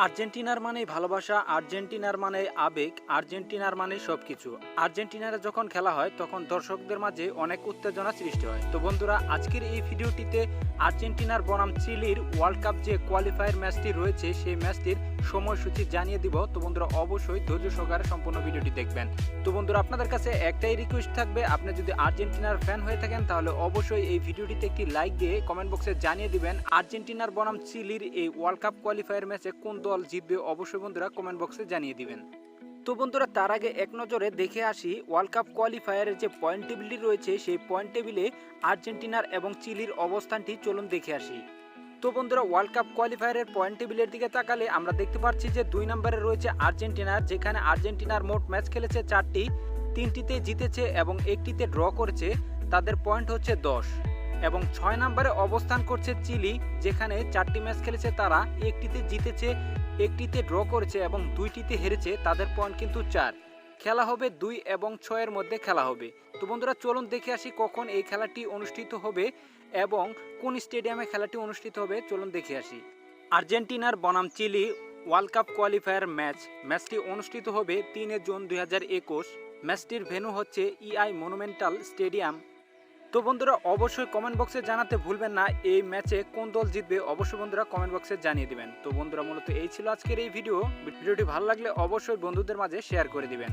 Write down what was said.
আর্জেন্টিনার মানেই ভালোবাসা, আর্জেন্টিনার মানে আবেগ, আর্জেন্টিনার মানে সবকিছু। আর্জেন্টিনার যখন খেলা হয় তখন দর্শকদের মাঝে অনেক উত্তেজনা সৃষ্টি হয়। তো বন্ধুরা, আজকের এই ভিডিওটিতে আর্জেন্টিনার বনাম চিলির ওয়ার্ল্ড কাপ যে কোয়ালিফায়ার ম্যাচটি রয়েছে সেই ম্যাচটির সময়সূচি জানিয়ে দিব। তো বন্ধুরা, অবশ্যই ধৈর্য সহকারে সম্পূর্ণ ভিডিওটি দেখবেন। তো বন্ধুরা, আপনাদের কাছে একটাই রিকোয়েস্ট থাকবে, আপনি যদি আর্জেন্টিনার ফ্যান হয়ে থাকেন তাহলে অবশ্যই এই ভিডিওটিতে একটি লাইক দিয়ে কমেন্ট বক্সে জানিয়ে দিবেন আর্জেন্টিনার বনাম চিলির এই ওয়ার্ল্ড কাপ কোয়ালিফায়ার ম্যাচে কোন দল জিতবে। অবশ্যই বন্ধুরা কমেন্ট বক্সে জানিয়ে দিবেন। তো বন্ধুরা, তার আগে এক নজরে দেখে আসি ওয়ার্ল্ড কাপ কোয়ালিফায়ারের যে পয়েন্ট টেবিলটি রয়েছে সেই পয়েন্ট টেবিলে আর্জেন্টিনার এবং চিলির অবস্থানটি চলুন দেখে আসি। তো বন্ধুরা, ওয়ার্ল্ড কাপ কোয়ালিফায়ারের পয়েন্ট টেবিলের দিকে তাকালে আমরা দেখতে পাচ্ছি যে 2 নম্বরে রয়েছে আর্জেন্টিনার, যেখানে আর্জেন্টিনার মোট ম্যাচ খেলেছে 4টি, 3টিতে জিতেছে এবং 1টিতে ড্র করেছে। তাদের পয়েন্ট হচ্ছে 10। এবং 6 নম্বরে অবস্থান করছে চিলি, যেখানে 4টি ম্যাচ খেলেছে, তারা 1টিতে জিতেছে, 1টিতে ড্র করেছে এবং 2টিতে হেরেছে। তাদের পয়েন্ট কিন্তু 4। খেলা হবে 2 এবং 6-এর মধ্যে খেলা হবে। তো বন্ধুরা, চলুন দেখে আসি কখন এই খেলাটি অনুষ্ঠিত হবে এবং কোন স্টেডিয়ামে খেলাটি অনুষ্ঠিত হবে। চলুন দেখে আসি। আর্জেন্টিনার বনাম চিলি ওয়ার্ল্ড কাপ কোয়ালিফায়ার ম্যাচটি অনুষ্ঠিত হবে 3 জুন 2021। ম্যাচটির ভেন্যু হচ্ছে ইআই মনুমেন্টাল স্টেডিয়াম। তো বন্ধুরা, অবশ্যই কমেন্ট বক্সে জানাতে ভুলবেন না এই ম্যাচে কোন দল জিতবে। অবশ্যই বন্ধুরা কমেন্ট বক্সে জানিয়ে দিবেন। তো বন্ধুরা, মূলত এই ছিল আজকের এই ভিডিওটি ভালো লাগলে অবশ্যই বন্ধুদের মাঝে শেয়ার করে দিবেন।